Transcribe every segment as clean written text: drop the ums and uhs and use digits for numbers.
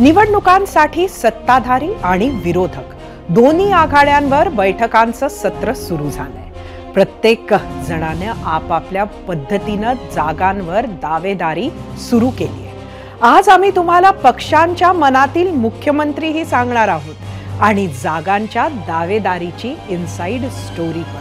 निवडणुकांसाठी सत्ताधारी आणि विरोधक दोन्ही आघाड्यांवर बैठकांचं सत्र सुरू झालंय। प्रत्येक जणाने आपापल्या पद्धतीने जागांवर दावेदारी सुरू केली आहे। आज आम्ही तुम्हाला पक्षांच्या मनातील मुख्यमंत्रीही सांगणार आहोत आणि जागांच्या दावेदारीची इनसाइड स्टोरी पण।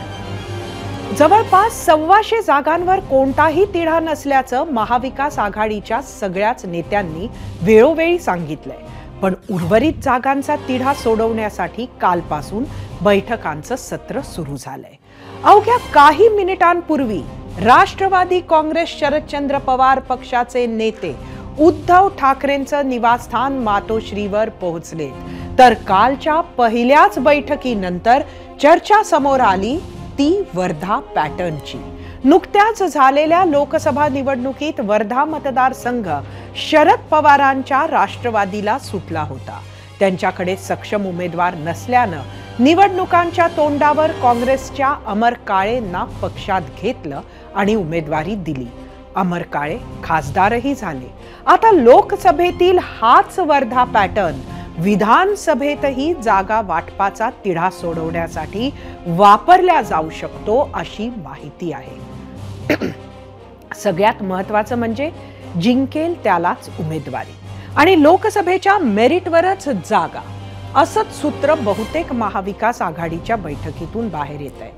जवळपास 125 जागांवर कोणताही तिढा नसल्याचं महाविकास आघाडीच्या सगळ्याच नेत्यांनी वेळोवेळी सांगितलंय। पण उर्वरित जागांचा तिढा सोडवण्यासाठी कालपासून बैठकांचं सत्र सुरू झालंय। अवघ्या काही मिनिटांपूर्वी राष्ट्रवादी काँग्रेस शरदचंद्र पवार पक्षाचे नेते उद्धव ठाकरेंचं निवासस्थान मातोश्रीवर पोहोचले, तर कालच्या पहिल्याच बैठकीनंतर चर्चा समोर आली ती वर्धा पॅटर्नची। नुकत्याच झालेल्या लोकसभा निवडणुकीत वर्धा मतदारसंघ शरद पवारांच्या राष्ट्रवादीला सुटला होता। त्यांच्याकडे सक्षम उमेदवार नसल्यानं निवडणुकांच्या तोंडावर काँग्रेसच्या अमर काळेंना पक्षात घेतलं आणि उमेदवारी दिली। अमर काळे खासदारही झाले। आता लोकसभेतील हाच वर्धा पॅटर्न विधानसभेतही जागा वाटपाचा तिढा सोडवण्यासाठी वापरला जाऊ शकतो अशी माहिती आहे। सगळ्यात महत्त्वाचं म्हणजे जिंकेल त्यालाच उमेदवारी आणि लोकसभेच्या मेरिटवरच जागा, असंच सूत्र बहुतेक महाविकास आघाडीच्या बैठकीतून बाहेर येत आहे।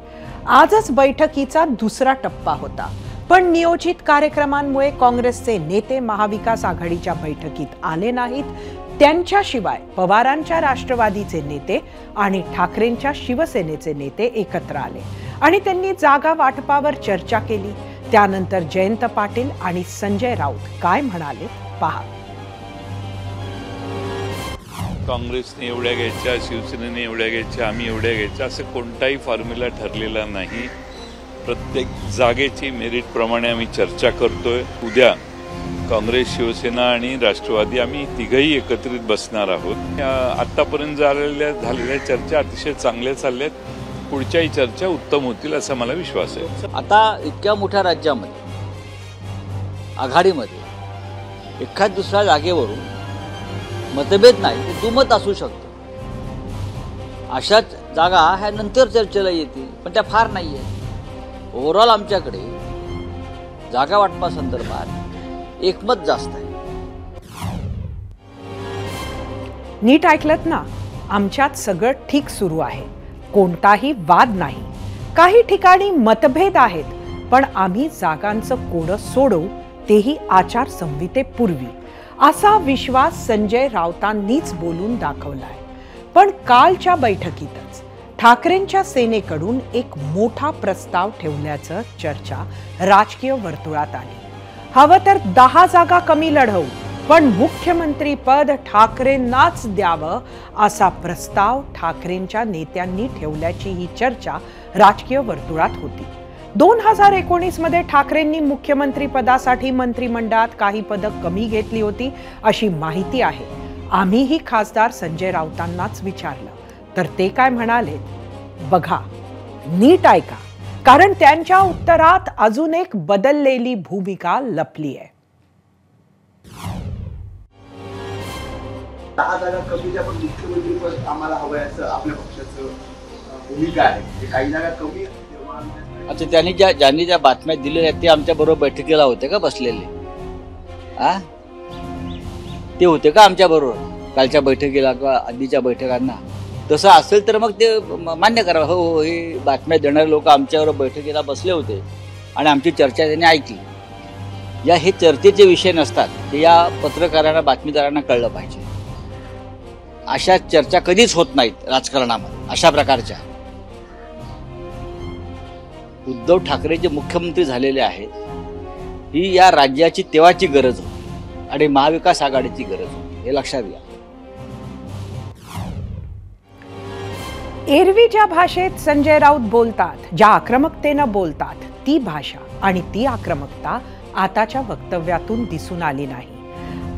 आजच बैठकीचा दुसरा टप्पा होता, पण नियोजित कार्यक्रमांमुळे काँग्रेसचे नेते महाविकास आघाडीच्या बैठकीत आले नाहीत। त्यांच्याशिवाय पवारांच्या राष्ट्रवादीचे नेते आणि ठाकरेंच्या शिवसेनेचे नेते एकत्र आले आणि त्यांनी जागा वाटपावर चर्चा केली। त्यानंतर जयंत पाटील आणि संजय राऊत काय म्हणाले पहा। काँग्रेसने एवढ्या घ्यायच्या, शिवसेनेने एवढ्या घ्यायच्या, आम्ही एवढ्या घ्यायच्या असं कोणताही फॉर्म्युला ठरलेला नाही। प्रत्येक जागेची मेरिट प्रमाणे आम्ही चर्चा करतोय। उद्या काँग्रेस, शिवसेना आणि राष्ट्रवादी आम्ही तिघही एकत्रित बसणार आहोत। आतापर्यंत झालेल्या चर्चा अतिशय चांगल्या चालल्यात, पुढच्याही चर्चा उत्तम होतील असा मला विश्वास आहे। आता इतक्या मोठ्या राज्यामध्ये आघाडीमध्ये एखाद दुसऱ्या जागेवरून मतभेद नाही तर दुमत असू शकतं। अशाच जागा ह्या नंतर चर्चेला येतील, पण त्या फार नाही आहेत। ओव्हरऑल आमच्याकडे जागा वाटपासंदर्भात एकमत जास्त आहे। नीट ऐकलत ना, आमच्यात सगळं ठीक सुरू आहे, कोणताही वाद नाही। काही ठिकाणी मतभेद आहेत, पण आम्ही जागांचं कोडं सोडवू, तेही आचारसंहितेपूर्वी, असा विश्वास संजय राऊतांनीच बोलून दाखवलाय। पण कालच्या बैठकीतच ठाकरेंच्या सेनेकडून एक मोठा प्रस्ताव ठेवल्याचं चर्चा राजकीय वर्तुळात आली। हवं तर 10 जागा कमी लढवू, पण मुख्यमंत्री पद ठाकरेंनाच द्यावं असा प्रस्ताव ठाकरेंच्या नेत्यांनी ठेवल्याची ही चर्चा राजकीय वर्तुळात होती। 2019 मध्ये ठाकरेंनी मुख्यमंत्री पदासाठी मंत्रिमंडळात काही पदं कमी घेतली होती अशी माहिती आहे। आम्हीही खासदार संजय राऊतांनाच विचारलं, तर ते काय म्हणाले बघा, नीट ऐका, कारण त्यांच्या उत्तरात अजून एक बदललेली भूमिका लपली आहे। 10 जागा कमी द्या, पण मुख्यमंत्री पद आम्हाला हवंय असं आपल्या पक्षाचं भूमिका आहे। काही जागा कमी। अच्छा, ज्यांनी ज्या बातम्या दिलेल्या ते आमच्या बरोबर बैठकीला होते का बसलेले? ते होते का आमच्या बरोबर कालच्या बैठकीला किंवा आधीच्या बैठकांना? तसं असेल तर मग ते मान्य करा, हो हे बातम्या देणारे लोक आमच्याबरोबर बैठकीला बसले होते आणि आमची चर्चा त्यांनी ऐकली। या हे चर्चेचे विषय नसतात, ते या पत्रकारांना, बातमीदारांना कळलं पाहिजे। अशा चर्चा कधीच होत नाहीत राजकारणामध्ये अशा प्रकारच्या। उद्धव ठाकरे जे मुख्यमंत्री झालेले आहेत, ही या राज्याची तेव्हाची गरज होती आणि महाविकास आघाडीची गरज होती, हे लक्षात घ्या। एरवी ज्या भाषेत संजय राऊत बोलतात, ज्या आक्रमकतेनं बोलतात, ती भाषा आणि ती आक्रमकता आताच्या वक्तव्यातून दिसून आली नाही।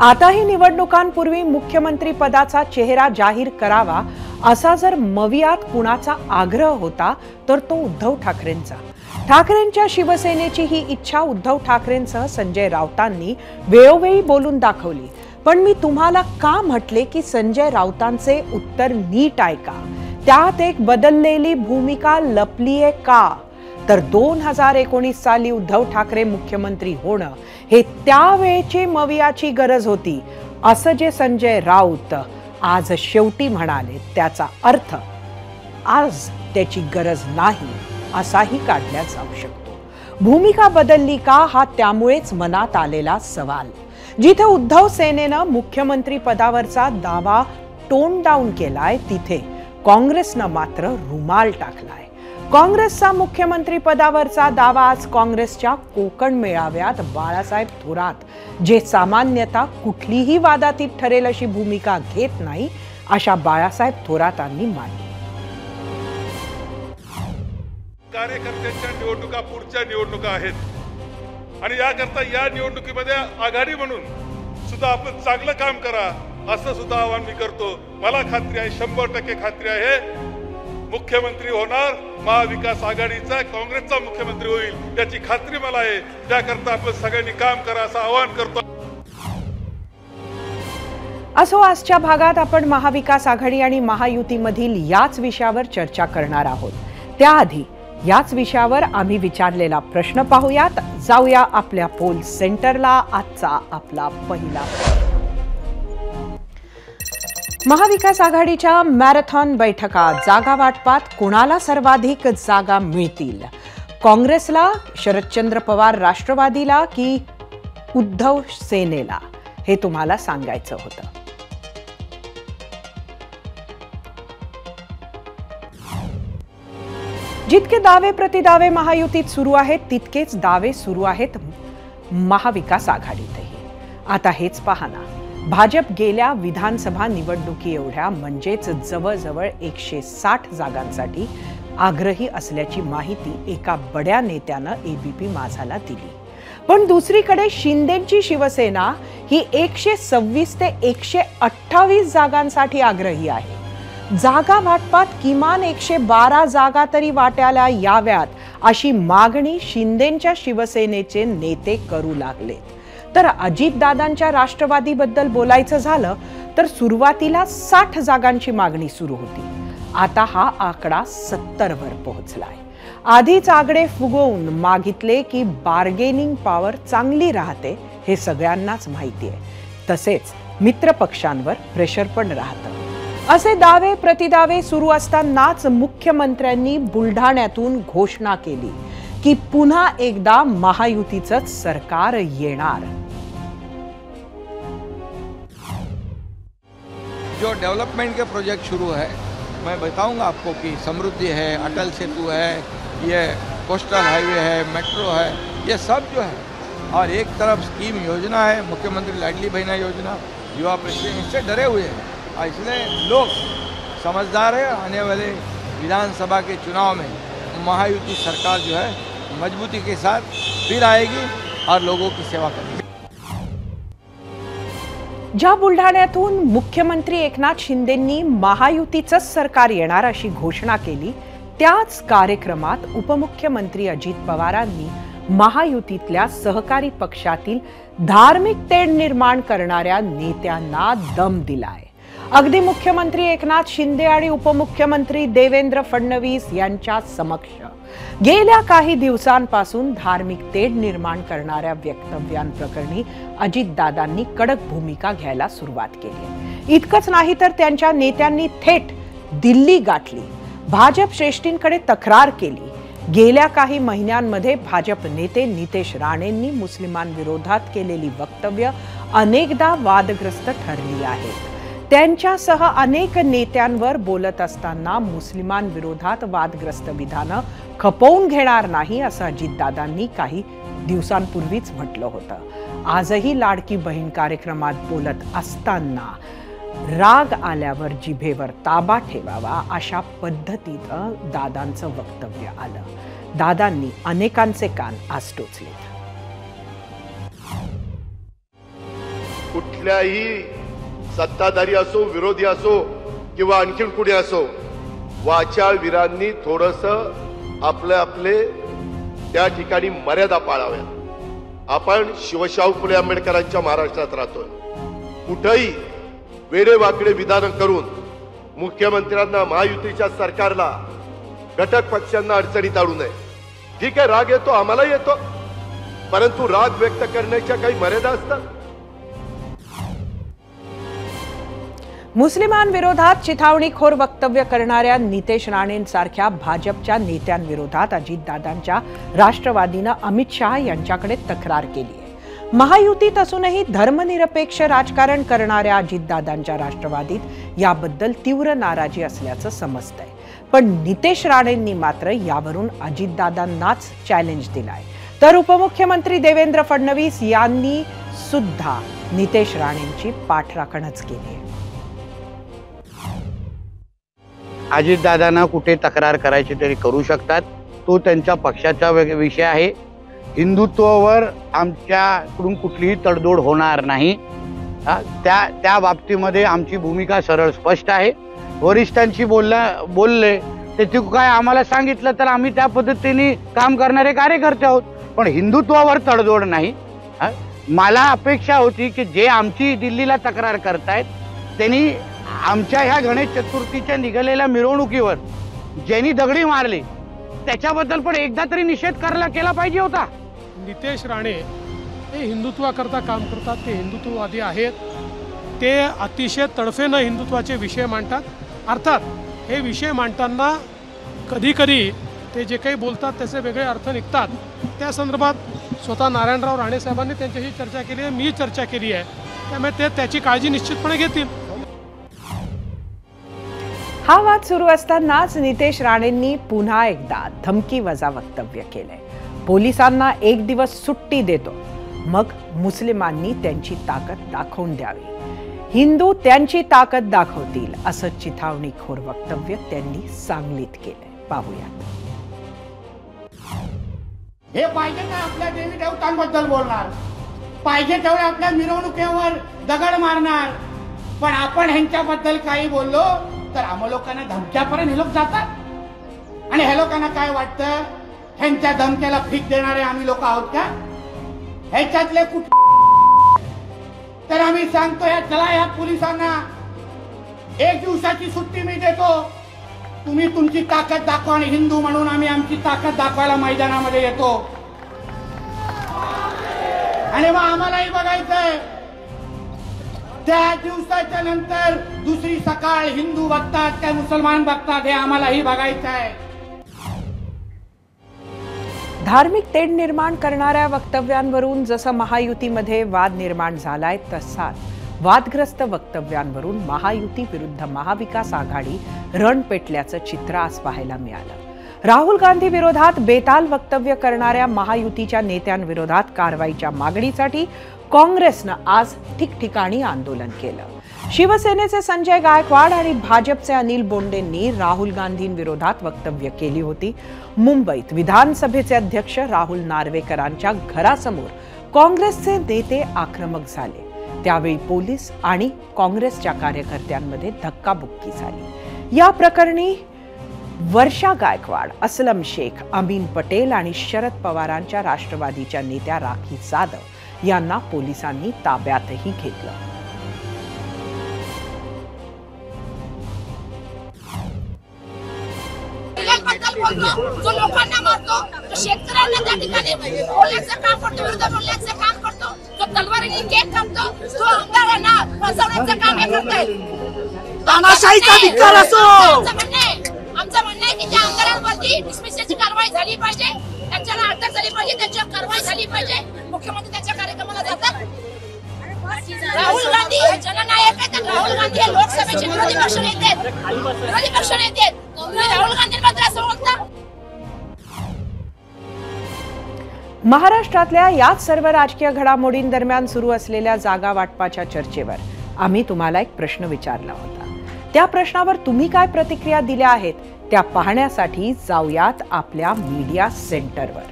आताही निवडणुकांपूर्वी मुख्यमंत्री पदाचा चेहरा जाहीर करावा असा जर मवियात कुणाचा आग्रह होता तर तो उद्धव ठाकरेंचा। ठाकरेंच्या शिवसेनेची ही इच्छा उद्धव ठाकरेंसह संजय राऊतांनी वेळोवेळी बोलून दाखवली, पण मी तुम्हाला का म्हटले की संजय राऊतांचे उत्तर नीट ऐका, त्यात एक बदललेली भूमिका लपलीये का? तर 2019 साली उद्धव ठाकरे मुख्यमंत्री होणं हे त्यावेळची मवियाची गरज होती, असं जे संजय राऊत आज शेवटी म्हणाले त्याचा अर्थ आज त्याची गरज नाही असाही काढला जाऊ शकतो. भूमिका बदलली का हा त्यामुळेच मनात आलेला सवाल. जिथे उद्धव सेनेनं मुख्यमंत्री पदावरचा दावा टोन डाऊन केलाय तिथे काँग्रेसनं मात्र रुमाल टाकलाय. काँग्रेसचा मुख्यमंत्री पदावरचा दावा आज काँग्रेसच्या कोकण मेळाव्यात बाळासाहेब थोरात जे सामान्यतः कुठलीही वादातीत ठरेल अशी भूमिका घेत नाही अशा बाळासाहेब थोरातांनी मांडली. कार्यकर्त्यांच्या निवडणुका पुढच्या निवडणुका आहेत आणि याकरता या निवडणुकीमध्ये आघाडी म्हणून सुद्धा आपण चांगलं काम करा असं सुद्धा आवाहन मी करतो. मला खात्री आहे, 100% खात्री आहे, मुख्यमंत्री होणार महाविकास आघाडीचा, काँग्रेसचा मुख्यमंत्री होईल याची खात्री मला आहे. त्याकरता आपण सगळ्यांनी काम करा असं आवाहन करतो. असो, आजच्या भागात आपण महाविकास आघाडी आणि महायुतीमधील याच विषयावर चर्चा करणार आहोत. त्याआधी याच विषयावर आम्ही विचारलेला प्रश्न पाहूयात. जाऊया आपल्या पोल सेंटरला. आजचा आपला पहिला महाविकास आघाडीच्या मॅरेथॉन बैठका जागा वाटपात कोणाला सर्वाधिक जागा मिळतील? काँग्रेसला, शरदचंद्र पवार राष्ट्रवादीला की उद्धव सेनेला? हे तुम्हाला सांगायचं होतं. जितके दावे प्रतिदावे महायुतीत सुरू आहेत तितकेच दावे सुरू आहेत महाविकास आघाडीतही. आता हेच पाहना, भाजप गेल्या विधानसभा निवडणुकी एवढ्या म्हणजेच जवळजवळ 160 जागांसाठी आग्रही असल्याची माहिती एका बड्या नेत्यानं एबीपी माझाला दिली. पण दुसरीकडे शिंदेची शिवसेना ही 126 ते 128 जागांसाठी आग्रही आहे. जागा वाटपात किमान 112 जागा तरी वाट्याला याव्यात अशी मागणी शिंदेच्या शिवसेनेचे नेते करू लागलेत. तर अजितदादांच्या राष्ट्रवादीबद्दल बोलायचं झालं तर सुरुवातीला 60 जागांची मागणी सुरू होती. आता हा आकडा 70 वर पोहोचलाय. आधीच आकडे फुगवून मागितले की बार्गेनिंग पॉवर चांगली राहते हे सगळ्यांनाच माहिती आहे. तसेच मित्रपक्षांवर प्रेशर पण राहतं. असे दावे प्रतिदावे सुरू असतानाच मुख्यमंत्र्यांनी बुलढाण्यातून घोषणा केली की पुन्हा एकदा महायुतीचंच सरकार येणार. जो डेवलपमेंट के प्रोजेक्ट शुरू है मैं बताऊंगा आपको कि समृद्धि है, अटल सेतु है, ये कोस्टल हाईवे है, मेट्रो है, ये सब जो है, और एक तरफ स्कीम योजना है मुख्यमंत्री लाडली बहना योजना, युवा प्रेसिडेंट, इससे डरे हुए हैं और इसलिए लोग समझदार है. आने वाले विधानसभा के चुनाव में महायुति सरकार जो है मजबूती के साथ फिर आएगी और लोगों की सेवा करेगी. ज्या बुलढाण्यातून मुख्यमंत्री एकनाथ शिंदेंनी महायुतीचंच सरकार येणार अशी घोषणा केली त्याच कार्यक्रमात उपमुख्यमंत्री अजित पवारांनी महायुतीतल्या सहकारी पक्षातील धार्मिक तेढ निर्माण करणाऱ्या नेत्यांना दम दिलाय. अगदी मुख्यमंत्री एकनाथ शिंदे आणि उपमुख्यमंत्री देवेंद्र फडणवीस यांच्या समक्ष गेल्या काही दिवसांपासून धार्मिक तेढ निर्माण करणाऱ्या वक्तव्यांप्रकरणी अजितदादांनी कडक भूमिका घ्यायला सुरुवात केली. इतकंच नाही तर त्यांच्या नेत्यांनी थेट दिल्ली गाठली, भाजप श्रेष्ठींकडे तक्रार केली. गेल्या काही महिन्यांमध्ये भाजप नेते नितेश राणेंनी मुस्लिमांविरोधात केलेली वक्तव्य अनेकदा वादग्रस्त ठरली आहेत. त्यांच्यासह अनेक नेत्यांवर बोलत असताना मुस्लिमांविरोधात वादग्रस्त विधानं खपवून घेणार नाही असं अजितदादांनी काही दिवसांपूर्वीच म्हटलं होतं. आजही लाडकी बहीण कार्यक्रमात बोलत असताना राग आल्यावर जिभेवर ताबा ठेवावा अशा पद्धतीनं दादांचं वक्तव्य आलं. दादांनी अनेकांचे कान आज टोचलेत. कुठल्याही सत्ताधारी असो, विरोधी असो किंवा आणखीन कुणी असो, वाचाळवीरांनी थोडंसं आपले त्या ठिकाणी मर्यादा पाळाव्या. आपण शिवशाहू फुले आंबेडकरांच्या महाराष्ट्रात राहतोय. कुठेही वेडेवाकडे विधान करून मुख्यमंत्र्यांना, महायुतीच्या सरकारला, घटक पक्षांना अडचणीत आणू नये. ठीक आहे, राग येतो, आम्हाला येतो, परंतु राग व्यक्त करण्याच्या काही मर्यादा असतात. मुस्लिमांविरोधात चिथावणीखोर वक्तव्य करणाऱ्या नितेश राणेंसारख्या भाजपच्या नेत्यांविरोधात अजितदादांच्या राष्ट्रवादीनं अमित शहा यांच्याकडे तक्रार केली आहे. महायुतीत असूनही धर्मनिरपेक्ष राजकारण करणाऱ्या अजितदादांच्या राष्ट्रवादीत याबद्दल तीव्र नाराजी असल्याचं समजतंय. पण नितेश राणेंनी मात्र यावरून अजितदादांनाच चॅलेंज दिलाय. तर उपमुख्यमंत्री देवेंद्र फडणवीस यांनी सुद्धा नितेश राणेंची पाठराखणच केली आहे. अजितदादांना कुठे तक्रार करायची तरी करू शकतात, तो त्यांच्या पक्षाचा विषय आहे. हिंदुत्वावर आमच्याकडून कुठलीही तडजोड होणार नाही. त्या बाबतीमध्ये आमची भूमिका सरळ स्पष्ट आहे. वरिष्ठांशी बोलले ते काय आम्हाला सांगितलं तर आम्ही त्या पद्धतीने काम करणारे कार्यकर्ते आहोत, पण हिंदुत्वावर तडजोड नाही. मला अपेक्षा होती की जे आमची दिल्लीला तक्रार करतायत त्यांनी आमच्या ह्या गणेश चतुर्थीच्या निघालेल्या मिरवणुकीवर ज्यांनी दगडी मारली त्याच्याबद्दल पण एकदा तरी निषेध केला पाहिजे होता. नितेश राणे हे हिंदुत्वाकरता काम करतात, ते हिंदुत्ववादी आहेत. ते अतिशय तडफेनं हिंदुत्वाचे विषय मांडतात. अर्थात हे विषय मांडताना कधी कधी ते जे काही बोलतात त्याचे वेगळे अर्थ निघतात. त्या संदर्भात स्वतः नारायणराव राणे साहेबांनी त्यांच्याशी चर्चा केली आहे, मी चर्चा केली आहे, त्यामुळे ते त्याची काळजी निश्चितपणे घेतील. हा वाद सुरू असतानाच नितेश राणेंनी पुन्हा एकदा धमकीवजा वक्तव्य केलंय. पोलिसांना 1 दिवस सुट्टी देतो, मग मुस्लिमांनी त्यांची ताकद दाखवून द्यावी, हिंदू त्यांची ताकद दाखवतील, असं चिथावणीखोर वक्तव्य त्यांनी सांगलीत केलंय. पाहूयात. हे पाहिजे का आपल्या देवी देवतांबद्दल बोलणार, पाहिजे तेवढे आपल्या मिरवणुकीवर दगड मारणार, पण आपण ह्यांच्याबद्दल काही बोललो तर आम्हा लोकांना धमक्यापर्यंत हे लोक जातात. आणि हे लोकांना काय वाटतं, ह्यांच्या धमक्याला भीक देणारे आम्ही लोक आहोत का? ह्याच्यातले तर आम्ही सांगतो चला या पोलिसांना 1 दिवसाची सुट्टी मी देतो, तुम्ही तुमची ताकद दाखवा. आणि हिंदू म्हणून आम्ही आमची ताकद दाखवायला मैदानामध्ये येतो. आणि मग आम्हालाही बघायचंय त्या दिवसाच्या नंतर दुसरी सकाळ हिंदू बघतात काय मुसलमान बघतात हे आम्हालाही बघायचं आहे. धार्मिक तेढ निर्माण करणाऱ्या वक्तव्यांवरून जसं महायुतीमध्ये वाद निर्माण झालाय, तसाच वादग्रस्त वक्तव्यांवरून महायुती विरुद्ध महाविकास आघाडी रण पेटल्याचं चित्र आज पाहायला मिळालं. राहुल गांधी विरोधात बेताल वक्तव्य करणाऱ्या महायुतीच्या नेत्यांविरोधात कारवाईच्या मागणीसाठी काँग्रेसनं आज ठिकठिकाणी आंदोलन केलं. शिवसेनेचे संजय गायकवाड आणि भाजपचे अनिल बोंडेंनी राहुल गांधींविरोधात वक्तव्य केली होती. मुंबईत विधानसभेचे अध्यक्ष राहुल नार्वेकरांच्या घरासमोर काँग्रेसचे नेते आक्रमक झाले. त्यावेळी पोलीस आणि काँग्रेसच्या कार्यकर्त्यांमध्ये धक्काबुक्की झाली. या प्रकरणी वर्षा गायकवाड, असलम शेख, अमीन पटेल आणि शरद पवारांच्या राष्ट्रवादीच्या नेत्या राखी जाधव यांना पोलिसांनी ताब्यातही घेतलं. जो लोकांना मारतो, जो शेतकऱ्यांना त्या ठिकाणी बोलण्याचं काम करतो, विरोधात बोलण्याचं काम करतो, जो तलवारीने केक कापतो, जो आमदारांना फसवण्याचं काम हे करतोय. तानाशाहीचा धिक्कार असो. आमचं म्हणणं आहे की त्या आमदारांवरती डिसमिसची कारवाई झाली पाहिजे, त्यांच्याला अटक झाली पाहिजे, त्यांच्यावर कारवाई झाली पाहिजे. मुख्यमंत्री त्यांच्या कार्यक्रमाला जातात. राहुल गांधी हे जननायक आहेत. राहुल गांधी हे लोकसभेचे विरोधी पक्ष नेते आहेत. विरोधी पक्ष नेते आहेत. तुम्ही राहुल गांधींबद्दल असं बोलता. महाराष्ट्रातल्या याच सर्व राजकीय घडामोडींदरम्यान सुरू असलेल्या जागा वाटपाच्या चर्चेवर आम्ही तुम्हाला एक प्रश्न विचारला होता. त्या प्रश्नावर तुम्ही काय प्रतिक्रिया दिल्या आहेत त्या पाहण्यासाठी जाऊयात आपल्या मीडिया सेंटरवर.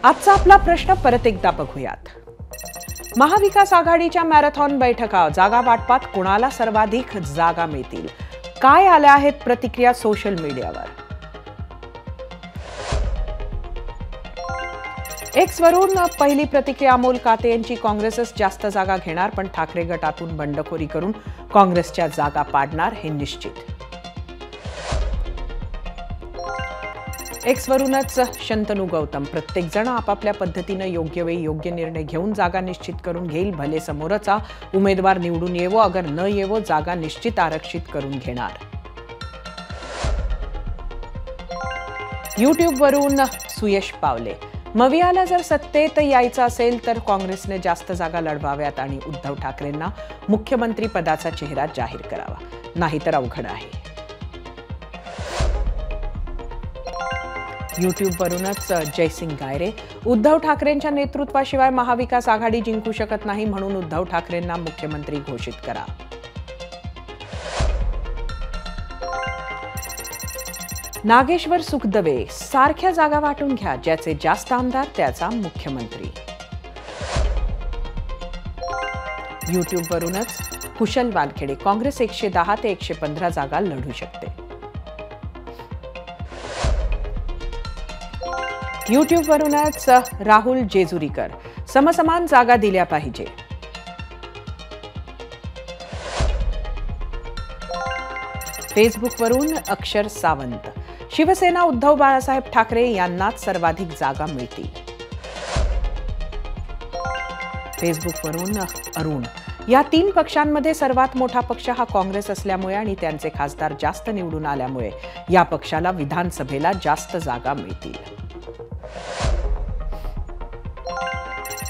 आजचा आपला प्रश्न परत एकदा बघूयात. महाविकास आघाडीच्या मॅरेथॉन बैठका जागा वाटपात कोणाला सर्वाधिक जागा मिळतील, काय आल्या आहेत प्रतिक्रिया सोशल मीडियावर. एक्सवरून पहिली प्रतिक्रिया अमोल काते यांची. काँग्रेसच जास्त जागा घेणार, पण ठाकरे गटातून बंडखोरी करून काँग्रेसच्या जागा पाडणार हे निश्चित. एक्सवरूनच शंतनू गौतम. प्रत्येक जण आपापल्या पद्धतीनं योग्य वेळी योग्य निर्णय घेऊन जागा निश्चित करून घेईल. भले समोरचा उमेदवार निवडून येवो अगर न येवो, जागा निश्चित आरक्षित करून घेणार. युट्यूबवरून सुयश पावले. मवियाला जर सत्तेत यायचं असेल तर काँग्रेसने जास्त जागा लढवाव्यात आणि उद्धव ठाकरेंना मुख्यमंत्री पदाचा चेहरा जाहीर करावा, नाहीतर अवघड आहे. युट्यूबवरूनच जयसिंग गायरे. उद्धव ठाकरेंच्या नेतृत्वाशिवाय महाविकास आघाडी जिंकू शकत नाही, म्हणून उद्धव ठाकरेंना मुख्यमंत्री घोषित करा. नागेश्वर सुखदवे. सारख्या जागा वाटून घ्या, ज्याचे जास्त आमदार त्याचा मुख्यमंत्री. युट्यूबवरूनच कुशल वानखेडे. काँग्रेस 110 ते 115 जागा लढू शकते. युट्यूबवरूनच राहुल जेजुरीकर. समसमान जागा दिल्या पाहिजे. फेसबुकवरून अक्षर सावंत. शिवसेना उद्धव बाळासाहेब ठाकरे यांनाच सर्वाधिक जागा मिळतील. फेसबुकवरून अरुण. या 3 पक्षांमध्ये सर्वात मोठा पक्ष हा काँग्रेस असल्यामुळे आणि त्यांचे खासदार जास्त निवडून आल्यामुळे या पक्षाला विधानसभेला जास्त जागा मिळतील.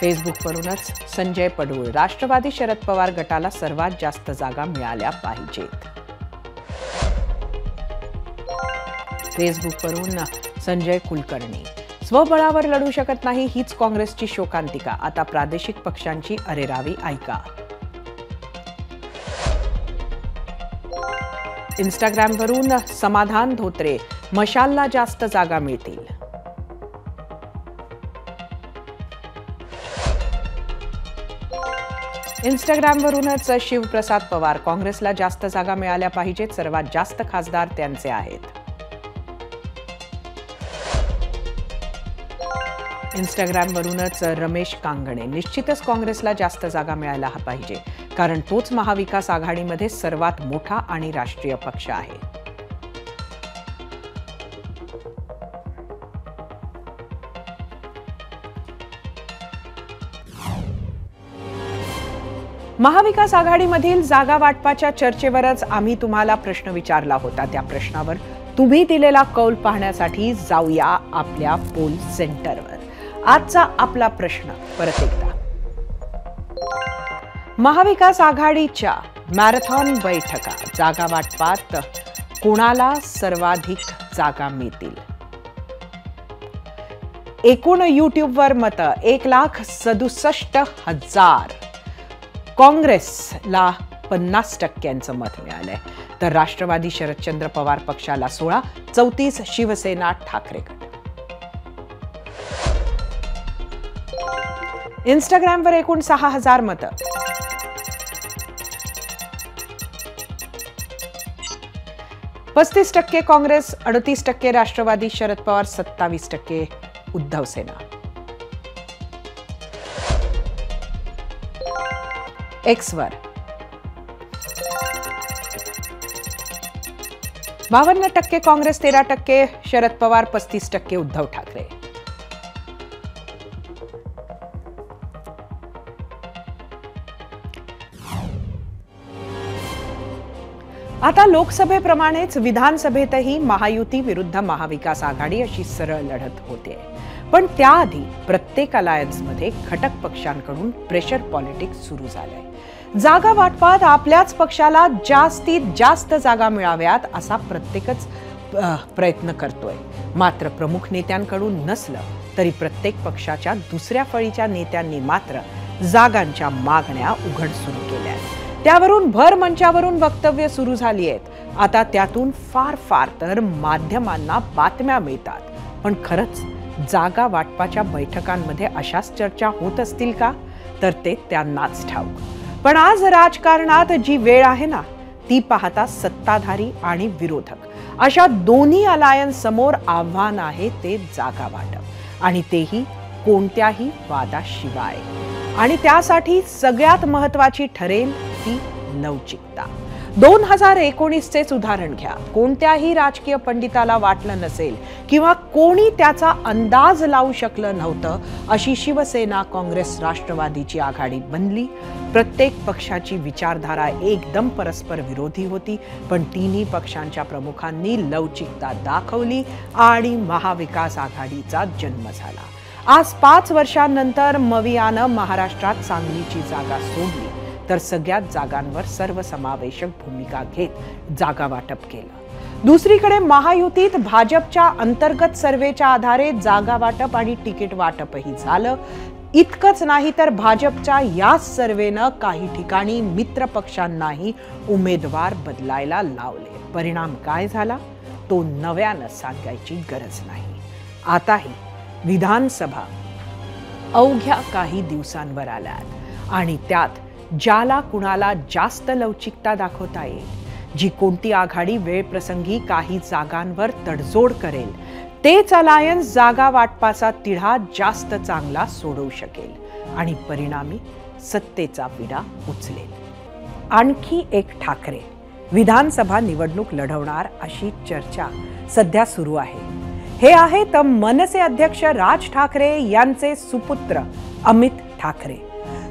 फेसबुकवरूनच संजय पडूळ. राष्ट्रवादी शरद पवार गटाला सर्वात जास्त जागा मिळाल्या पाहिजेत. फेसबुकवरून संजय कुलकर्णी. स्वबळावर लढू शकत नाही हीच काँग्रेसची शोकांतिका. आता प्रादेशिक पक्षांची अरेरावी ऐका. इंस्टाग्रामवरून समाधान धोत्रे. मशालला जास्त जागा मिळतील. इंस्टाग्रामवरूनच शिवप्रसाद पवार. काँग्रेसला जास्त जागा मिळाल्या पाहिजेत, सर्वात जास्त खासदार त्यांचे आहेत. इंस्टाग्रामवरूनच रमेश कांगणे. निश्चितच काँग्रेसला जास्त जागा मिळायला पाहिजे, कारण तोच महाविकास आघाडीमध्ये सर्वात मोठा आणि राष्ट्रीय पक्ष आहे. महाविकास आघाडीमधील जागा वाटपाच्या चर्चेवरच आम्ही तुम्हाला प्रश्न विचारला होता. त्या प्रश्नावर तुम्ही दिलेला कौल पाहण्यासाठी जाऊया आपल्या पोल सेंटरवर. आजचा आपला प्रश्न परत एकदा. महाविकास आघाडीच्या मॅरेथॉन बैठका जागा वाटपात कोणाला सर्वाधिक जागा मिळतील? एकूण युट्यूबवर मतं 1,67,000. काँग्रेसला 50% मत मिळालंय, तर राष्ट्रवादी शरदचंद्र पवार पक्षाला 16, 34 शिवसेना ठाकरे गट. इंस्टाग्रामवर एकूण 6,000 मतं. %35 काँग्रेस, 38% राष्ट्रवादी शरद पवार, 27% उद्धव सेना. एक्सवर 52% काँग्रेस, 13% शरद पवार, 35% उद्धव ठाकरे. आता लोकसभेप्रमाणेच विधानसभेतही महायुती विरुद्ध महाविकास आघाडी अशी सरळ लढत होते. पण त्याआधी प्रत्येक अलायन्समध्ये घटक पक्षांकडून प्रेशर पॉलिटिक्स सुरू झालंय. जागा वाटपात आपल्याच पक्षाला जास्तीत जास्त जागा मिळाव्यात असा प्रत्येकच प्रयत्न करतोय. मात्र प्रमुख नेत्यांकडून नसलं तरी प्रत्येक पक्षाच्या दुसऱ्या फळीच्या नेत्यांनी मात्र जागांच्या मागण्या उघड सुरू केल्या. त्यावरून भर मंचावरून वक्तव्य सुरू झाली आहेत. आता त्यातून फार फार तर माध्यमांना बातम्या मिळतात. पण खरंच जागा वाटपाच्या बैठकांमध्ये अशाच चर्चा होत असतील का? तर ते त्यांनाच ठाऊक. पण आज राजकारणात जी वेळ आहे ना, ती पाहता सत्ताधारी आणि विरोधक अशा दोन्ही अलायन्स समोर आव्हान आहे ते जागा वाटप, आणि तेही कोणत्याही वादाशिवाय. आणि त्यासाठी सगळ्यात महत्वाची ठरेल ती लवचिकता. 2019चेच उदाहरण घ्या. कोणत्याही राजकीय पंडिताला वाटलं नसेल किंवा कोणी त्याचा अंदाज लावू शकलं नव्हतं अशी शिवसेना, काँग्रेस, राष्ट्रवादीची आघाडी बनली. प्रत्येक पक्षाची विचारधारा एकदम परस्पर विरोधी होती, पण तिन्ही पक्षांच्या प्रमुखांनी लवचिकता दाखवली आणि महाविकास आघाडीचा जन्म झाला. आज 5 वर्षांनंतर मवियानं महाराष्ट्रात सांगलीची जागा सोडली तर सगळ्याच जागांवर सर्वसमावेशक भूमिका घेत जागा वाटप केलं. दुसरीकडे महायुतीत भाजपच्या अंतर्गत सर्वेच्या आधारे जागा वाटप आणि तिकीट वाटपही झालं. इतकंच नाही तर भाजपच्या याच सर्वेनं काही ठिकाणी मित्र पक्षांनाही उमेदवार बदलायला लावले. परिणाम काय झाला तो नव्यानं सांगायची गरज नाही. आताही विधानसभा अवघ्या काही दिवसांवर आल्यात आणि त्यात ज्याला कुणाला जास्त लवचिकता दाखवता येईल, जी कोणती आघाडी वेळप्रसंगी काही जागांवर तडजोड करेल, तेच अलायन्स जागा वाटपाचा तिढा जास्त चांगला सोडवू शकेल आणि परिणामी सत्तेचा विडा उचलेल. आणखी एक ठाकरे विधानसभा निवडणूक लढवणार अशी चर्चा सध्या सुरू आहे. हे आहेत मनसे अध्यक्ष राज ठाकरे यांचे सुपुत्र अमित ठाकरे.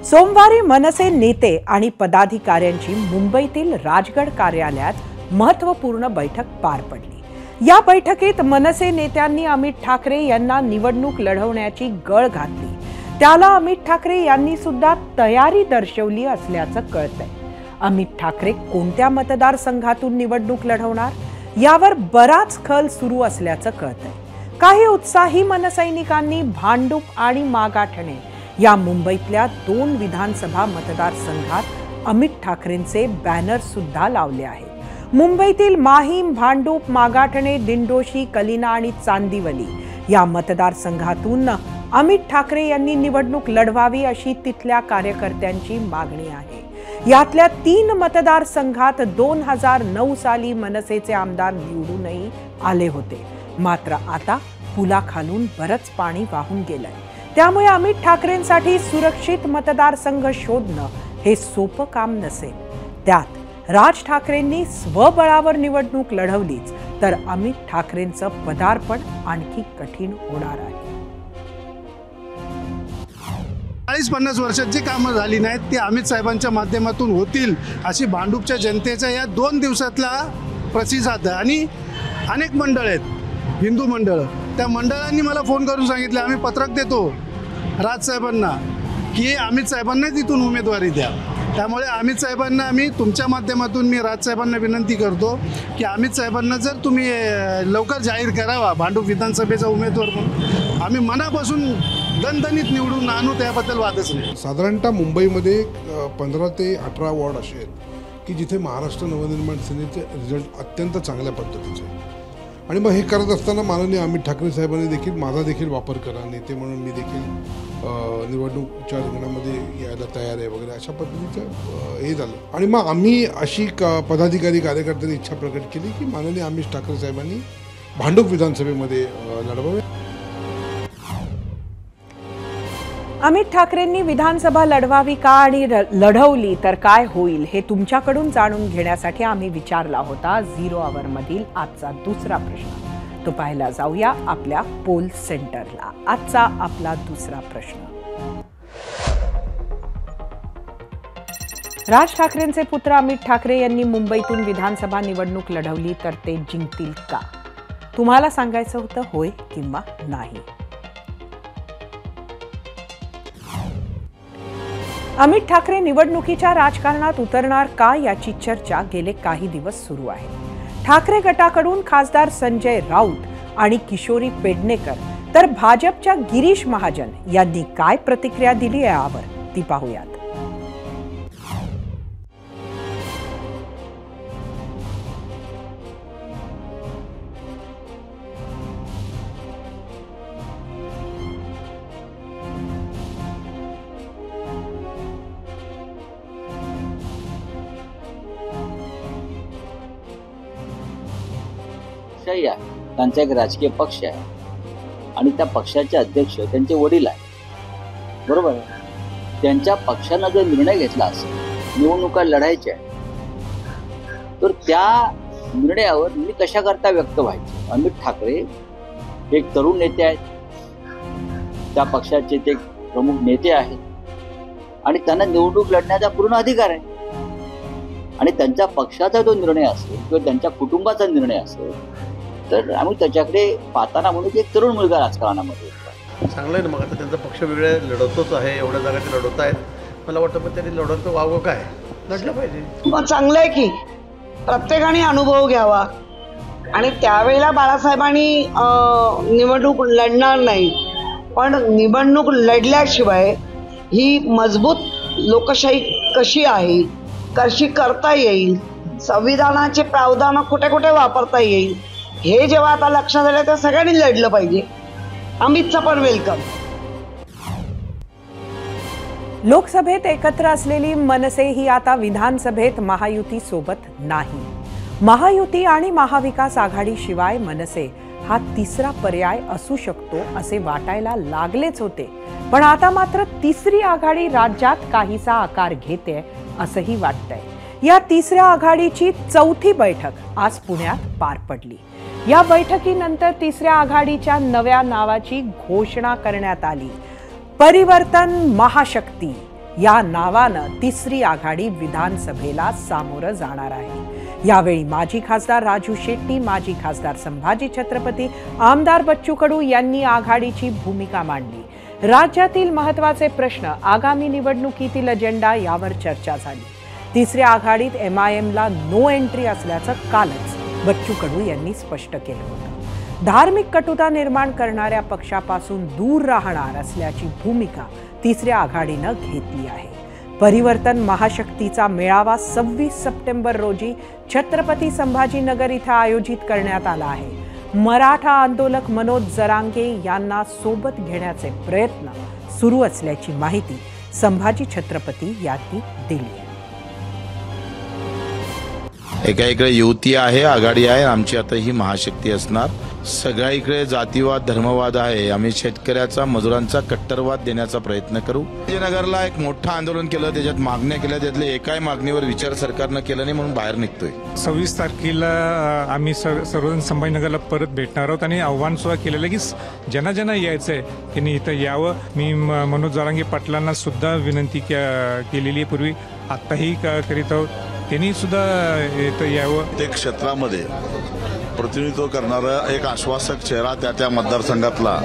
सोमवारी मनसे नेते आणि पदाधिकाऱ्यांची मुंबईतील राजगड कार्यालयात महत्त्वपूर्ण बैठक पार पडली. या बैठकीत मनसे नेत्यांनी अमित ठाकरे यांना निवडणूक लढवण्याची गळ घातली. त्याला अमित ठाकरे यांनी सुद्धा तयारी दर्शवली असल्याचं कळतंय. अमित ठाकरे कोणत्या मतदारसंघातून निवडणूक लढवणार यावर बराच खल सुरू असल्याचं कळतंय. काही उत्साही मनसैनिकांनी भांडूप आणि मागाठणे या मुंबईतल्या 2 विधानसभा मतदारसंघात अमित ठाकरेंचे बॅनर सुद्धा लावले आहेत. मुंबईतील माहीम, भांडूप, मागाठणे, दिंडोशी, कलिना आणि चांदिवली या मतदारसंघातून अमित ठाकरे यांनी निवडणूक लढवावी अशी तिथल्या कार्यकर्त्यांची मागणी आहे. यातल्या 3 मतदारसंघात 2009 साली मनसेचे आमदार निवडूनही आले होते. मात्र आता पुलाखालून बरंच पाणी वाहून गेलंय. त्यामुळे अमित ठाकरेंसाठी सुरक्षित मतदारसंघ शोधणं हे सोपं काम नसेल. त्यात राज ठाकरेंनी स्वबळावर निवडणूक लढवलीच तर अमित ठाकरेंचं पदार्पण आणखी कठीण होणार आहे. 40-50 वर्षात जी कामं झाली नाहीत ती अमित साहेबांच्या माध्यमातून होतील अशी भांडूपच्या जनतेचा या 2 दिवसातला प्रतिसाद आहे. आणि अनेक मंडळ आहेत, हिंदू मंडळ, त्या मंडळांनी मला फोन करून सांगितलं आम्ही पत्रक देतो राजसाहेबांना की अमित साहेबांना तिथून उमेदवारी द्या. त्यामुळे अमित साहेबांना आम्ही तुमच्या माध्यमातून मी राजसाहेबांना विनंती करतो की अमित साहेबांना जर तुम्ही लवकर जाहीर करावा भांडूप विधानसभेचा उमेदवार म्हणून, आम्ही मनापासून दणदणीत निवडून आणू, त्याबद्दल वादच नाही. साधारणतः मुंबईमध्ये 15 ते 18 वॉर्ड असे आहेत की जिथे महाराष्ट्र नवनिर्माण सेनेचे रिझल्ट अत्यंत चांगल्या पद्धतीचे आहेत. आणि मग हे करत असताना माननीय अमित ठाकरे साहेबांनी देखील माझा देखील वापर करा, नेते म्हणून मी देखील निवडणुकीच्या रिंगणामध्ये यायला तयार आहे वगैरे अशा पद्धतीचं हे झालं. आणि मग आम्ही अशी पदाधिकारी कार्यकर्त्यांनी इच्छा प्रकट केली की माननीय अमित ठाकरे साहेबांनी भांडूप विधानसभेमध्ये लढवावे. अमित ठाकरेंनी विधानसभा लढवावी का आणि लढवली तर काय होईल हे तुमच्याकडून जाणून घेण्यासाठी आम्ही विचारला होता 0 आवरमधील आजचा दुसरा प्रश्न. तो पाहायला जाऊया आपल्या पोल सेंटरला. आजचा आपला दुसरा प्रश्न, राज ठाकरेंचे पुत्र अमित ठाकरे यांनी मुंबईतून विधानसभा निवडणूक लढवली तर ते जिंकतील का? तुम्हाला सांगायचं होतं होय किंवा नाही. अमित ठाकरे निवडणुकीच्या राजकारणात उतरणार का याची चर्चा गेले काही दिवस सुरू आहे. ठाकरे गटाकडून खासदार संजय राऊत आणि किशोरी पेडणेकर तर भाजपच्या गिरीश महाजन यांनी काय प्रतिक्रिया दिली यावर ती पाहूयात. त्यांचा एक राजकीय पक्ष आहे आणि त्या पक्षाचे अध्यक्ष त्यांचे वडील आहेत. बरोबर आहे. त्यांच्या पक्षानं जर निर्णय घेतला असेल निवडणुका लढायच्या तर त्या निर्णयावर मी कशाकरता व्यक्त व्हायचं. अमित ठाकरे एक तरुण नेते आहेत, त्या पक्षाचे ते प्रमुख नेते आहेत आणि त्यांना निवडणूक लढण्याचा पूर्ण अधिकार आहे. आणि त्यांच्या पक्षाचा जो निर्णय असेल किंवा त्यांच्या कुटुंबाचा निर्णय असेल तर आम्ही त्याच्याकडे पाहताना म्हणून की एक तरुण मुलगा राजकारणामध्ये. चांगलं आहे ना, मग आता त्यांचा पक्ष वेगळे लढतच आहे, एवढ्या जागा ते लढवत आहेत. मला वाटतं पण त्यांनी लढवतं वावं काय, लढलं पाहिजे. मग चांगलं आहे की प्रत्येकाने अनुभव घ्यावा. आणि त्यावेळेला बाळासाहेबांनी निवडणूक लढणार नाही, पण निवडणूक लढल्याशिवाय ही मजबूत लोकशाही कशी आहे, कशी करता येईल, संविधानाचे प्रावधान कुठे कुठे वापरता येईल, हे जेव्हा आता लक्षात आलं तर सगळ्यांनी लढलं पाहिजे. अमितचं पण वेलकम. लोकसभेत एकत्र असलेली मनसे ही आता विधानसभेत महायुती सोबत नाही. महायुती आणि महाविकास आघाडी शिवाय मनसे हा तिसरा पर्याय असू शकतो असे वाटायला लागलेच होते. पण आता मात्र तिसरी आघाडी राज्यात काहीसा आकार घेते असंही वाटतंय. या तिसऱ्या आघाडीची चौथी बैठक आज पुण्यात पार पडली. या बैठकीनंतर तिसऱ्या आघाडीच्या नव्या नावाची घोषणा करण्यात आली. परिवर्तन महाशक्ती या नावानं तिसरी आघाडी विधानसभेला सामोरं जाणार आहे. यावेळी माजी खासदार राजू शेट्टी, माजी खासदार संभाजी छत्रपती, आमदार बच्चू कडू यांनी आघाडीची भूमिका मांडली. राज्यातील महत्त्वाचे प्रश्न, आगामी निवडणुकीतील अजेंडा यावर चर्चा झाली. तिसऱ्या आघाडीत MIMला नो एंट्री असल्याचं कालच बच्चू कडू यांनी स्पष्ट केलं होतं. धार्मिक कटुता निर्माण करणाऱ्या पक्षापासून दूर राहणार असल्याची भूमिका तिसऱ्या आघाडीनं घेतली आहे. परिवर्तन महाशक्तीचा मेळावा 26 सप्टेंबर रोजी छत्रपती संभाजीनगर इथं आयोजित करण्यात आला आहे. मराठा आंदोलक मनोज जरांगे यांना सोबत घेण्याचे प्रयत्न सुरू असल्याची माहिती संभाजी छत्रपती यांनी दिली आहे. एका इकडे युती आहे, आघाडी आहे, आमची आता ही महाशक्ती असणार. सगळ्या इकडे जातीवाद, धर्मवाद आहे. आम्ही शेतकऱ्याचा, मजुरांचा कट्टरवाद देण्याचा प्रयत्न करू. संभाजीनगरला एक मोठं आंदोलन केलं, त्याच्यात मागण्या केल्या, त्यातल्या एकाही मागणीवर विचार सरकारनं केला नाही म्हणून बाहेर निघतोय. 26 तारखेला आम्ही सर्वजण संभाजीनगरला परत भेटणार आहोत आणि आव्हान सुद्धा केलेलं की ज्यांना ज्यांना यायचंय त्यांनी इथं यावं. मी मनोज जरांगे पाटलांना सुद्धा विनंती केलेली आहे पूर्वी, आत्ताही करीत आहोत. त्यांनी सुद्धा इथं यावं. प्रत्येक क्षेत्रामध्ये प्रतिनिधित्व करणारा एक आश्वासक चेहरा त्या मतदारसंघातला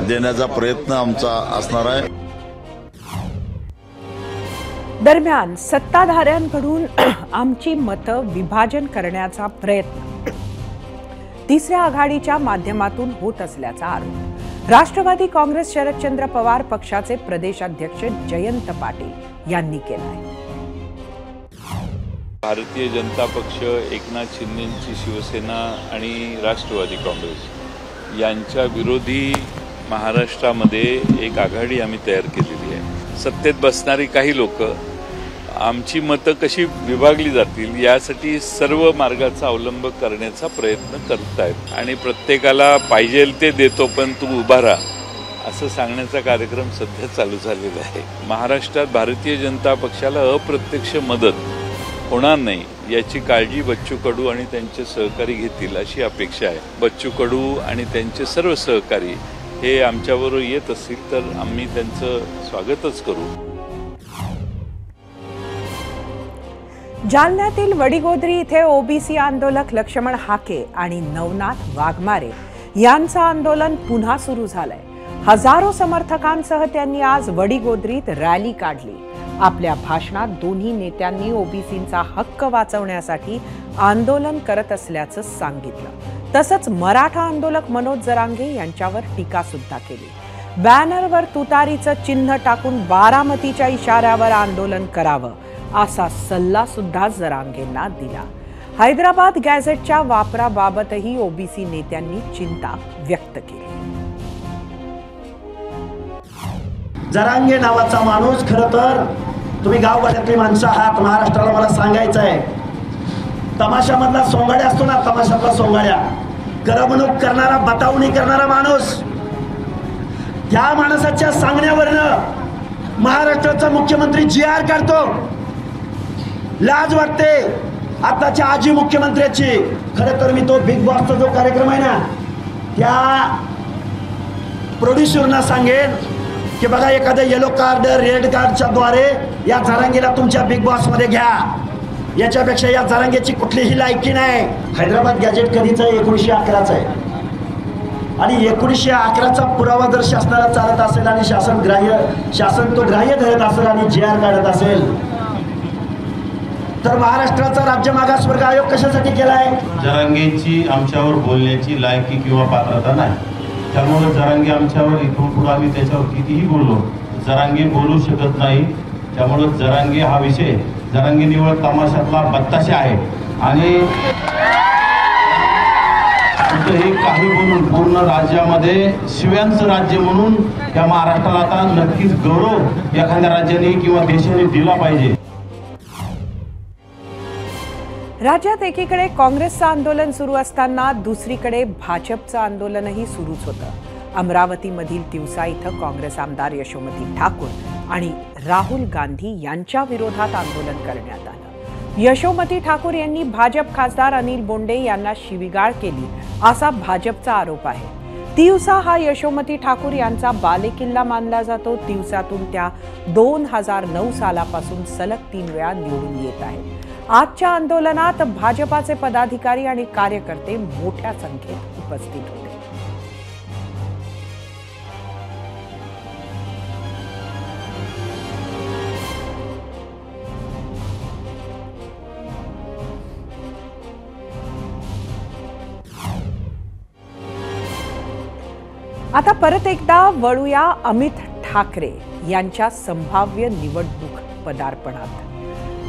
देण्याचा प्रयत्न आमचा असणार आहे. दरम्यान सत्ताधाऱ्यांकडून आमची मतं विभाजन करण्याचा प्रयत्न तिसऱ्या आघाडीच्या माध्यमातून होत असल्याचा आरोप राष्ट्रवादी काँग्रेस शरदचंद्र पवार पक्षाचे प्रदेशाध्यक्ष जयंत पाटील यांनी केला आहे. भारतीय जनता पक्ष, एकनाथ शिंदेंची शिवसेना आणि राष्ट्रवादी काँग्रेस यांच्या विरोधी महाराष्ट्रामध्ये एक आघाडी आम्ही तयार केलेली आहे. सत्तेत बसणारी काही लोक आमची मतं कशी विभागली जातील यासाठी सर्व मार्गाचा अवलंब करण्याचा प्रयत्न करत आहेत आणि प्रत्येकाला पाहिजे ते देतो पण तू उभा राहा असं सांगण्याचा कार्यक्रम सध्या चालू झालेला आहे. महाराष्ट्रात भारतीय जनता पक्षाला अप्रत्यक्ष मदत होणार नाही याची काळजी बच्चू कडू आणि त्यांचे सहकारी घेतील अशी अपेक्षा आहे. बच्चू कडू आणि त्यांचे सर्व सहकारी हे आमच्याबरोबर येत असतील तर आम्ही त्यांचं स्वागतच करू. जालन्यातील वडीगोद्री इथे ओबीसी आंदोलक लक्ष्मण हाके आणि नवनाथ वाघमारे यांचं आंदोलन पुन्हा सुरू झालंय. हजारो समर्थकांसह त्यांनी आज वडीगोद्रीत रॅली काढली. आपल्या भाषणात दोन्ही नेत्यांनी ओबीसींचा हक्क वाचवण्यासाठी आंदोलन करत असल्याचं सांगितलं. तसंच मराठा आंदोलक मनोज जरांगे यांच्यावर टीका सुद्धा केली. बॅनरवर तुतारीचं चिन्ह टाकून बारामतीच्या इशाऱ्यावर आंदोलन करावं असा सल्ला सुद्धा जरांगेंना दिला. हैदराबाद गॅझेटच्या वापराबाबतही ओबीसी नेत्यांनी चिंता व्यक्त केली. जरांगे नावाचा माणूस, खरं तर तुम्ही गावगाड्यातली माणसं आहात, महाराष्ट्राला मला सांगायचं आहे. तमाशामधला सोंगाड्या असतो ना, तमाशातला सोंगाड्या, करमणूक करणारा, बतावणी करणारा माणूस, त्या माणसाच्या सांगण्यावरनं महाराष्ट्राचा मुख्यमंत्री GR काढतो. लाज वाटते आताच्या आजी मुख्यमंत्र्याची. खरं तर मी तो बिग बॉसचा जो कार्यक्रम आहे ना, त्या प्रोड्युसरना सांगेन की बघा, एखाद्या येलो कार्ड रेड कार्डच्या द्वारे या जरांगीला तुमच्या बिग बॉस मध्ये घ्या. याच्यापेक्षा या जरांगीची कुठलीही लायकी नाही. हैदराबाद गॅजेट कधीच आहे? 1911चा आहे. आणि 1911चा पुरावा जर शासनाला चालत असेल आणि शासन तो ग्राह्य धरत असेल आणि GR काढत असेल, तर महाराष्ट्राचा राज्य मागासवर्ग आयोग कशासाठी केलाय? जरांगेची आमच्यावर बोलण्याची लायकी किंवा पात्रता नाही. त्यामुळे जरांगे आमच्यावर इथून पुढे आम्ही त्याच्यावर कितीही बोललो, जरांगे बोलू शकत नाही. त्यामुळे जरांगे हा विषय, जरांगे निवड तमाशातला बत्ताशे आहे. आणि हे काही बोलून पूर्ण राज्यामध्ये शिव्यांचं राज्य म्हणून या महाराष्ट्राला आता नक्कीच गौरव एखाद्या राज्याने किंवा देशाने दिला पाहिजे. राज्यात एकीकडे काँग्रेसचं आंदोलन सुरू असताना दुसरीकडे भाजपचं आंदोलनही सुरूच होतं. अमरावतीमधील तिवसा इथं काँग्रेस आमदार यशोमती ठाकूर आणि राहुल गांधी यांच्या विरोधात आंदोलन करण्यात आलं. यशोमती ठाकूर यांनी भाजप खासदार अनिल बोंडे यांना शिवीगाळ केली असा भाजपचा आरोप आहे. तिवसा हा यशोमती ठाकूर यांचा बालेकिल्ला मानला जातो. तिवसातून त्या 2009 सालापासून सलग 3 वेळा निवडून येत आहेत. आजच्या आंदोलनात भाजपाचे पदाधिकारी आणि कार्यकर्ते मोठ्या संख्येत उपस्थित होते. आता परत एकदा वळूया अमित ठाकरे यांच्या संभाव्य निवडणूक पदार्पणात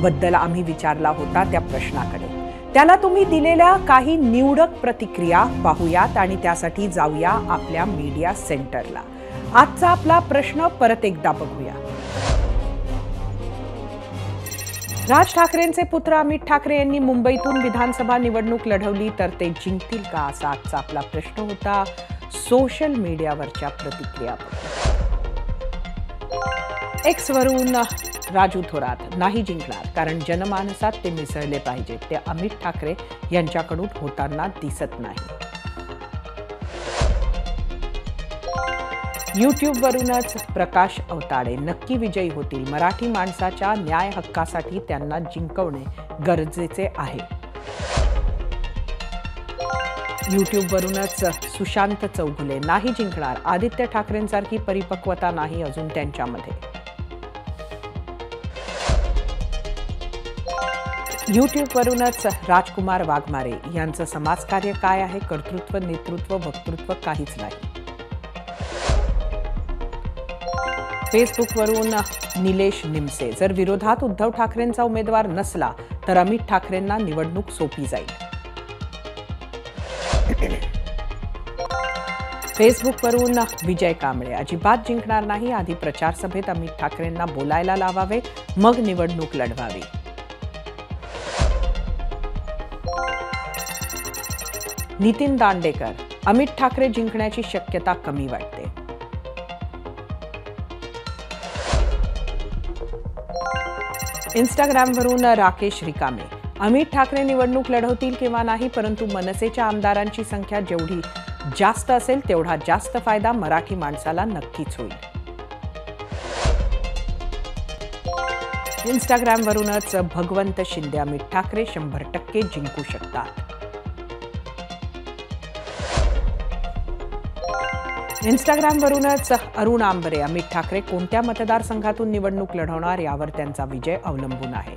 बद्दल आम्ही विचारला होता त्या प्रश्नाकडे. त्याला तुम्ही दिलेल्या काही निवडक प्रतिक्रिया पाहूयात आणि त्यासाठी जाऊया आपल्या मीडिया सेंटरला. आजचा आपला प्रश्न परत एकदा बघूया. राज ठाकरेंचे पुत्र अमित ठाकरे यांनी मुंबईतून विधानसभा निवडणूक लढवली तर ते जिंकतील का, असा आजचा आपला प्रश्न होता. सोशल मीडियावरच्या प्रतिक्रिया एक्स वरून राजू थोरात, नाही जिंकणार कारण जनमानसात ते मिसळले पाहिजे, ते अमित ठाकरे यांच्याकडून होताना दिसत नाही. यूट्यूब वरूनच प्रकाश अवताडे, नक्की विजयी होतील. मराठी माणसाच्या न्याय हक्कासाठी त्यांना जिंकवणे गरजेचे आहे. यूट्यूब वरूनच सुशांत चौगुले, नाही जिंकणार. आदित्य ठाकरेंसारखी परिपक्वता नाही अजून त्यांच्यामध्ये. यूट्यूब वरूनच राजकुमार वाघमारे, यांचं समाजकार्य काय आहे, कर्तृत्व नेतृत्व वक्तृत्व काहीच नाही. फेसबुक वरून निलेश निमसे, जर विरोधात उद्धव ठाकरेंचा उमेदवार नसला तर अमित ठाकरेंना निवडणूक सोपी जाईल. फेसबुक वरून विजय कांबळे, अजिबात जिंकणार नाही. आधी प्रचार सभेत अमित ठाकरेंना बोलायला लावावे, मग निवडणूक लढवावी. नितीन दांडेकर, अमित ठाकरे जिंकण्याची शक्यता कमी वाटते. इंस्टाग्रामवरून राकेश रिकामे, अमित ठाकरे निवडणूक लढवतील किंवा नाही, परंतु मनसेच्या आमदारांची संख्या जेवढी जास्त असेल तेवढा जास्त फायदा मराठी माणसाला नक्कीच होईल. इंस्टाग्रामवरूनच भगवंत शिंदे, अमित ठाकरे 100% जिंकू शकतात. इंस्टाग्रामवरूनच अरुण आंबरे, अमित ठाकरे कोणत्या मतदारसंघातून निवडणूक लढवणार यावर त्यांचा विजय अवलंबून आहे.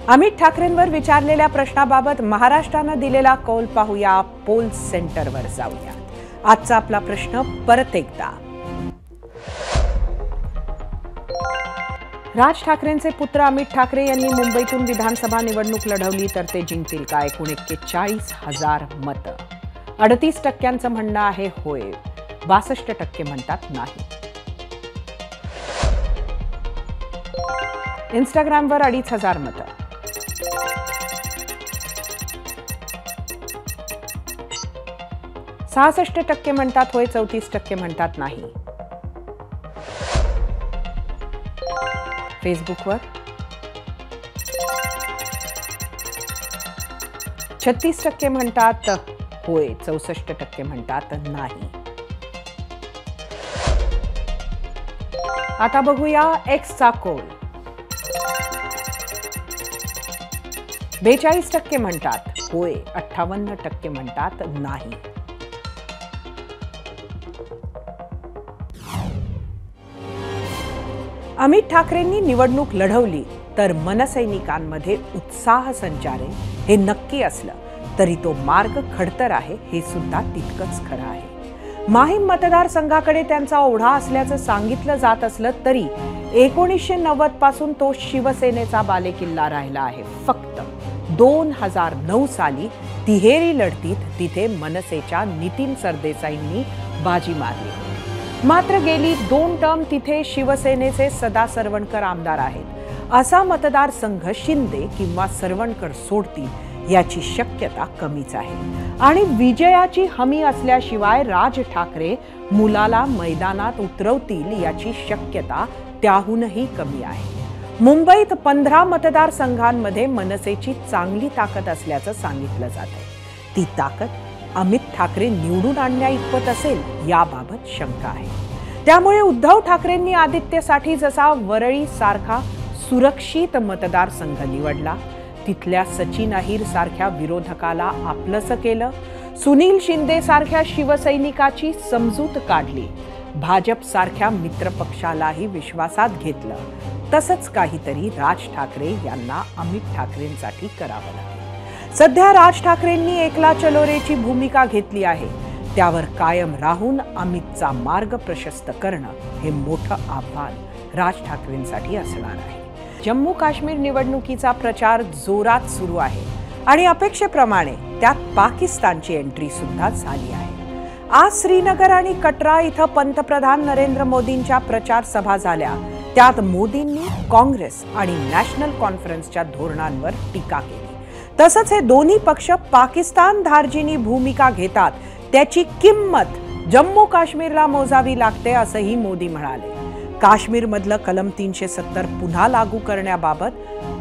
अमित ठाकरेंवर विचारलेल्या प्रश्नाबाबत महाराष्ट्रानं दिलेला कौल पाहूया. पोल सेंटरवर जाऊया. आजचा आपला प्रश्न परत एकदा. राज ठाकरेंचे पुत्र अमित ठाकरे यांनी मुंबईतून विधानसभा निवडणूक लढवली तर ते जिंकतील का? एकूण 41,000 मतं. 38% म्हणणं आहे होय, 62% म्हणतात नाही. इंस्टाग्रामवर 2,500 मतं. 66% म्हणतात होय, 34% म्हणतात नाही. फेसबुकवर 36% म्हणतात होय, 64% म्हणतात नाही. आता बघूया एक्सचा कौल. 42% म्हणतात होय, 58% म्हणतात नाही. अमित ठाकरेंनी निवडणूक लढवली तर मनसैनिकांमध्ये उत्साह संचारेल हे नक्की असलं तरी तो मार्ग खडतर आहे हे सुद्धा तितकंच खरं आहे. माहीम मतदारसंघाकडे त्यांचा ओढा असल्याचं सांगितलं जात असलं तरी 1990 पासून तो शिवसेनेचा बालेकिल्ला राहिला आहे. फक्त 2009 साली तिहेरी लढतीत तिथे मनसेच्या नितीन सरदेसाईंनी बाजी मारली. मात्र गेली 2 टर्म तिथे शिवसेनेचे सदा सरवणकर आमदार आहेत. असा मतदारसंघ शिंदे किंवा सरवणकर सोडतील याची शक्यता कमीच आहे. आणि विजयाची हमी असल्याशिवाय राज ठाकरे मुलाला मैदानात उतरवतील याची शक्यता त्याहूनही कमी आहे. मुंबईत 15 मतदारसंघांमध्ये मनसेची चांगली ताकद असल्याचं सांगितलं जातंय. ती ताकद अमित ठाकरे निवडून आणण्या इतपत असेल याबाबत शंका आहे. त्यामुळे उद्धव ठाकरेंनी आदित्यसाठी जसा वरळी सारखा सुरक्षित मतदारसंघ निवडला, तिथल्या सचिन अहिर सारख्या विरोधकाला आपलंसं केलं, सुनील शिंदे सारख्या शिवसैनिकाची समजूत काढली, भाजप सारख्या मित्रपक्षालाही विश्वासात घेतलं, तसंच काहीतरी राज ठाकरे यांना अमित ठाकरेंसाठी करावं लागेल. सध्या राज ठाकरेंनी एकला चलोरेची भूमिका घेतली आहे. त्यावर कायम राहून अमितचा मार्ग प्रशस्त करणं हे मोठं आव्हान राज ठाकरेंसाठी असणार आहे. जम्मू काश्मीर निवडणुकीचा प्रचार जोरात सुरू आहे आणि अपेक्षेप्रमाणे त्यात पाकिस्तानची एंट्री सुद्धा झाली आहे. आज श्रीनगर आणि कटरा इथं पंतप्रधान नरेंद्र मोदींच्या प्रचार सभा झाल्या. त्यात मोदींनी काँग्रेस आणि नॅशनल कॉन्फरन्सच्या धोरणांवर टीका केली. तसंच हे दोन्ही पक्ष पाकिस्तान धार्जिनी भूमिका घेतात, त्याची किंमत जम्मू काश्मीरला मोजावी लागते असंही मोदी म्हणाले. काश्मीरमधलं कलम 370 पुन्हा लागू करण्याबाबत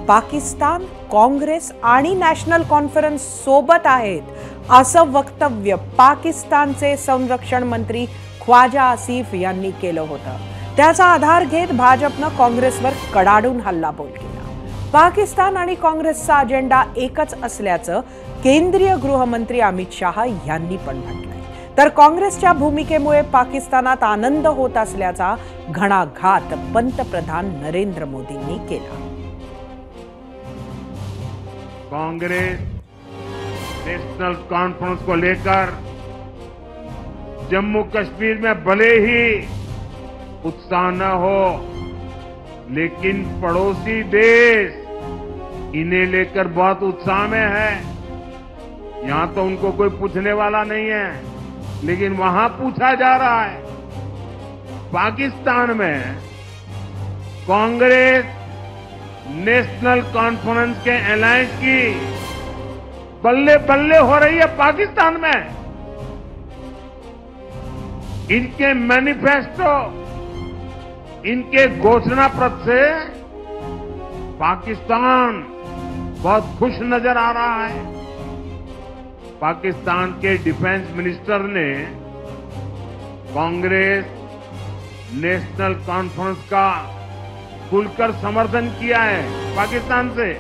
पाकिस्तान, काँग्रेस आणि नॅशनल कॉन्फरन्स सोबत आहेत असं वक्तव्य पाकिस्तानचे संरक्षण मंत्री ख्वाजा आसिफ यांनी केलं होतं. त्याचा आधार घेत भाजपनं काँग्रेसवर कडाडून हल्लाबोल केला. पाकिस्तान आणि काँग्रेसचा अजेंडा एकच असल्याचं केंद्रीय गृहमंत्री अमित शाह यांनी पण म्हटलंय. तर काँग्रेसच्या भूमिकेमुळे पाकिस्तानात आनंद होत असल्याचा घणाघात पंतप्रधान नरेंद्र मोदींनी केला. कांग्रेस नेशनल कॉन्फ्रेंस को लेकर जम्मू कश्मीर में भले ही उत्साह न हो, लेकिन पड़ोसी देश इन्हें लेकर बहुत उत्साह में है. यहां तो उनको कोई पूछने वाला नहीं है, लेकिन वहां पूछा जा रहा है. पाकिस्तान में कांग्रेस नेशनल कॉन्फ्रेंस के अलायंस की बल्ले बल्ले हो रही है. पाकिस्तान में इनके मैनिफेस्टो, इनके घोषणा पत्र से पाकिस्तान बहुत खुश नजर आ रहा है. पाकिस्तान के डिफेंस मिनिस्टर ने कांग्रेस नेशनल कॉन्फ्रेंस का खुलकर समर्थन किया है. पाकिस्तान से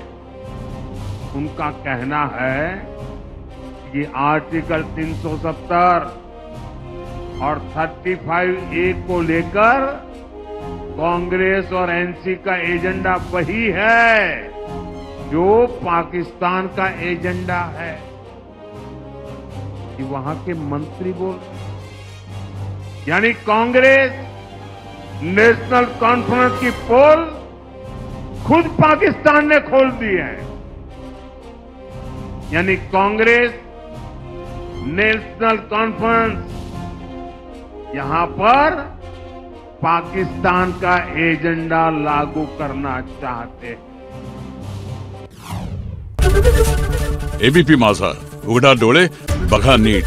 उनका कहना है कि आर्टिकल 370 और 35A को लेकर कांग्रेस और एनसी का एजेंडा वही है जो पाकिस्तान का एजेंडा है. कि वहां के मंत्री बोल, यानी कांग्रेस नेशनल कॉन्फ्रेंस की पोल खुद पाकिस्तान ने खोल दी है. यानी कांग्रेस नेशनल कॉन्फ्रेंस यहां पर पाकिस्तान का एजेंडा लागू करना चाहते हैं. एबीपी माझा, उघडा डोळे बघा नीट.